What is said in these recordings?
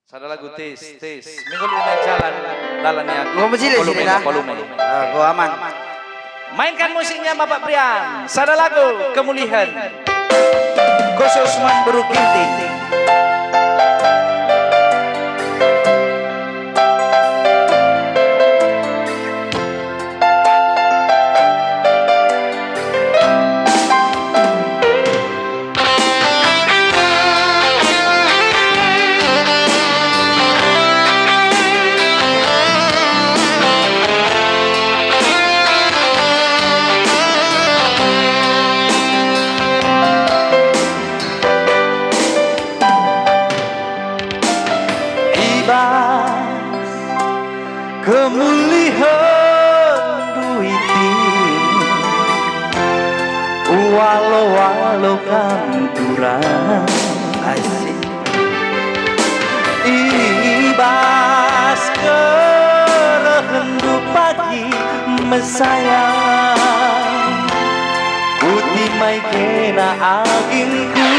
Sada lagu tes. Minggu ini jalan dalannya. Gua mesti di sini lah. Volume. Gua aman. Mainkan musiknya Bapak Prian. Sada lagu kemuliaan. Khusus Man Berukinting. Kemuliaan duiti walau kanturan asik ibas kerehendu pagi mesayang putih mai kena aginku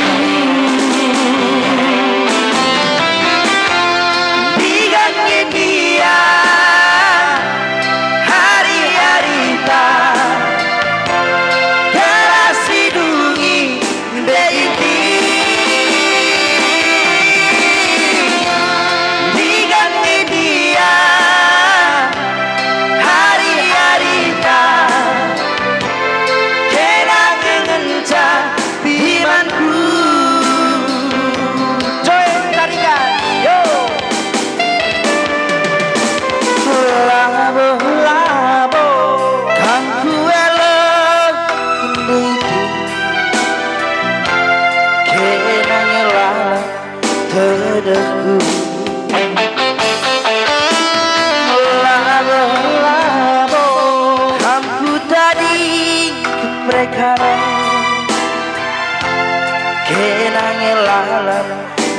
diganti dia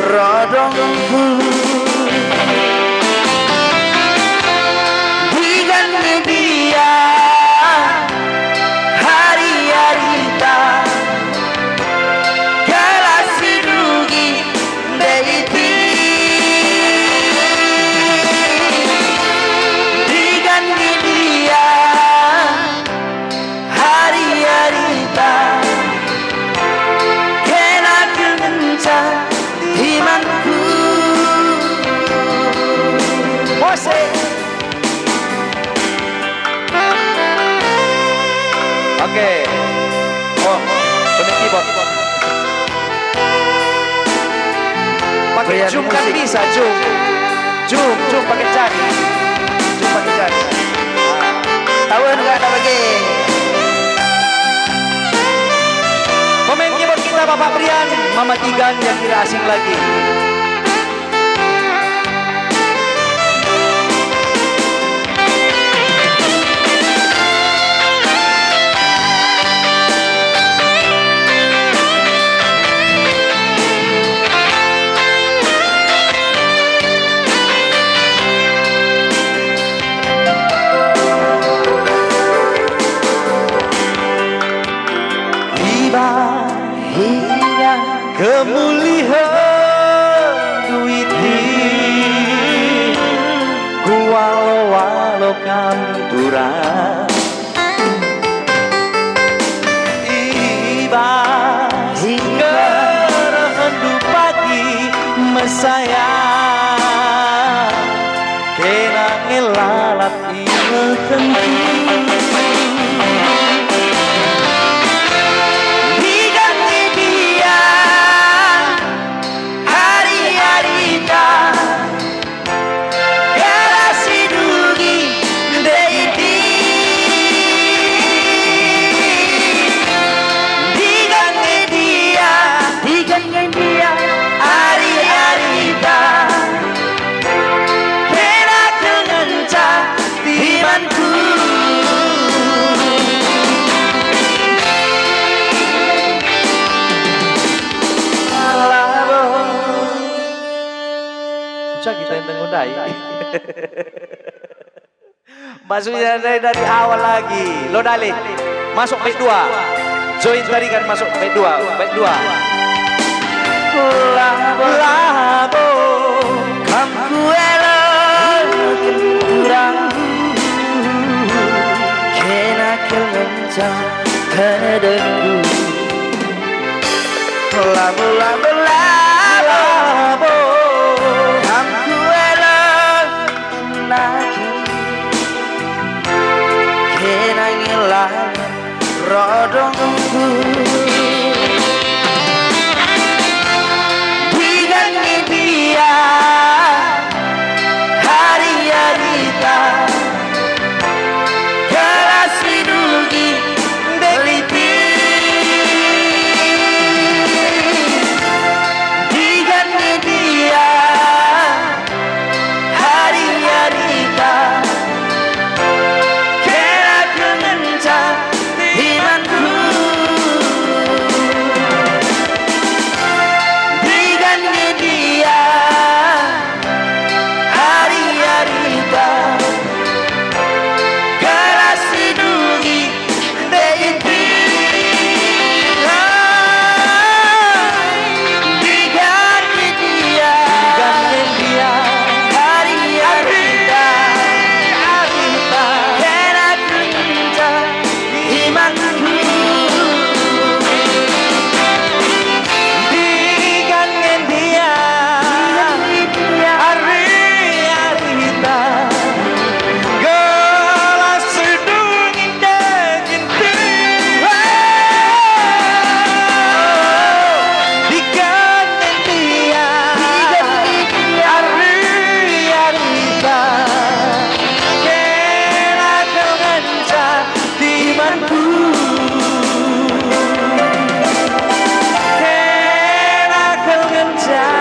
rodongku diganti dia hari-hari tak galasi dugi deiti diganti dia hari-hari tak kena kencang imanku Mose. Oke. Oh, pening keyboard. Pakai zoom kan bisa, zoom pakai jari. Zoom pakai jari. Tahu enggak ada lagi. Pemain keyboard kita Bapak Prian, Mama Tigan yang tidak asing lagi. Kemuliaan duiti walau kanturan ibas kerehendu pagi mesayang kena ngelalat ingekenku kita yang mengundai. Masuknya dari awal lagi. Lo dali. Masuk baik 2. Join tadi kan masuk baik 2. Baik 2. Labo Kadangku labu-labu Hamku elok lagi Kenangilah rodongku Diganti dia hari-hari tak Kelas hidupi deliti Diganti dia hari-hari tak Kera kemencah imanku Diganti dia hari-hari tak Kelas hidupi deliti Diganti dia hari-hari tak Kera kemencah imanku Diganti dia hari-hari tak gelas sedungin deginti Diganti dia hari-hari tak kena kemencah imanku Kena kemencah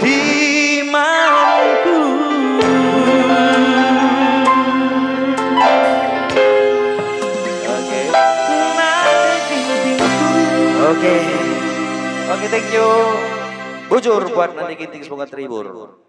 imanku. Oke, thank you. Bujur buat nanti Ginting semoga terhibur.